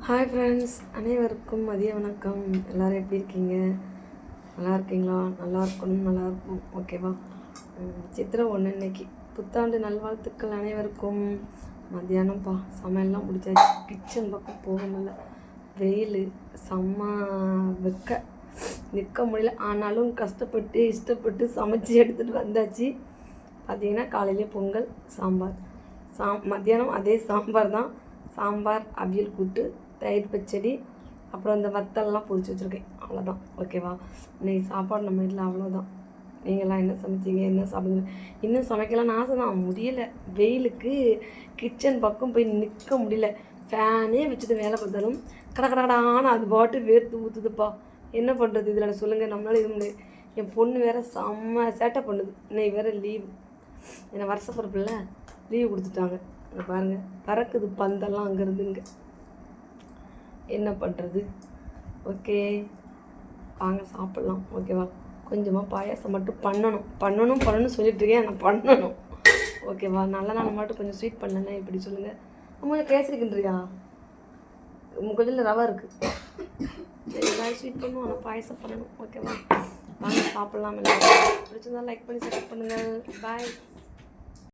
Hi friends, அனைவருக்கும் மதிய வணக்கம். எல்லோரும் எப்படி இருக்கீங்க? நல்லா இருக்கீங்களா? நல்லா இருக்கணும், நல்லாயிருக்கும். ஓகேவா? சித்திரை 1 இன்னைக்கு. புத்தாண்டு நல்வாழ்த்துக்கள் அனைவருக்கும். மத்தியானம்ப்பா சமையல்லாம் முடிச்சாச்சு. கிச்சன் பக்கம் போக முடியல, வெயில் செம்ம வெக்க, நிற்க முடியல. ஆனாலும் கஷ்டப்பட்டு இஷ்டப்பட்டு சமைச்சு எடுத்துகிட்டு வந்தாச்சு. பார்த்திங்கன்னா காலையிலே பொங்கல், சாம்பார். மத்தியானம் அதே சாம்பார் தான். சாம்பார், அவியல் கூட்டு, தயிர் பச்சடி, அப்புறம் இந்த வத்தல்லாம் பொரிச்சு வச்சுருக்கேன். அவ்வளோதான். ஓகேவா? இன்றைக்கி சாப்பாடு நம்ம வீட்டில் அவ்வளோதான். நீங்களாம் என்ன சமைச்சிங்க, என்ன சாப்பிடுங்க? இன்னும் சமைக்கலாம்னு ஆசை தான், முடியலை. வெயிலுக்கு கிச்சன் பக்கம் போய் நிற்க முடியல. ஃபேனே வச்சுட்டு வேலை பார்த்தாலும் கடகடான்னு அது பாட்டு வேர்த்து ஊற்றுதுப்பா. என்ன பண்ணுறது இதில் சொல்லுங்கள்? நம்மளால இது முடியாது. என் பொண்ணு வேறு செம்ம சேட்டை பண்ணுது. இன்னைக்கு வேறு லீவு, என்னை வருஷப்பிறப்பில்ல லீவு கொடுத்துட்டாங்க. பாருங்கள், பறக்குது பந்தெல்லாம் அங்கேருந்து இங்கே. என்ன பண்ணுறது? ஓகே, வாங்க சாப்பிட்லாம். ஓகேவா? கொஞ்சமாக பாயாசம் மட்டும் பண்ணணும் சொல்லிட்டுருக்கேன். நான் பண்ணணும். ஓகேவா? நல்ல நாள் மட்டும் கொஞ்சம் ஸ்வீட் பண்ணேன்னா இப்படி சொல்லுங்கள். கொஞ்சம் கேசரிக்கின்றியா? கொஞ்சம் ரவை இருக்குது. சரி, ஏதாவது ஸ்வீட் பண்ணுவோம், ஆனால் பாயசம் பண்ணணும். ஓகேவா? வாங்க சாப்பிட்லாம். எல்லாம் பிடிச்சிருந்தா லைக் பண்ணி சப்ஸ்கிரைப் பண்ணுங்கள். பாய்.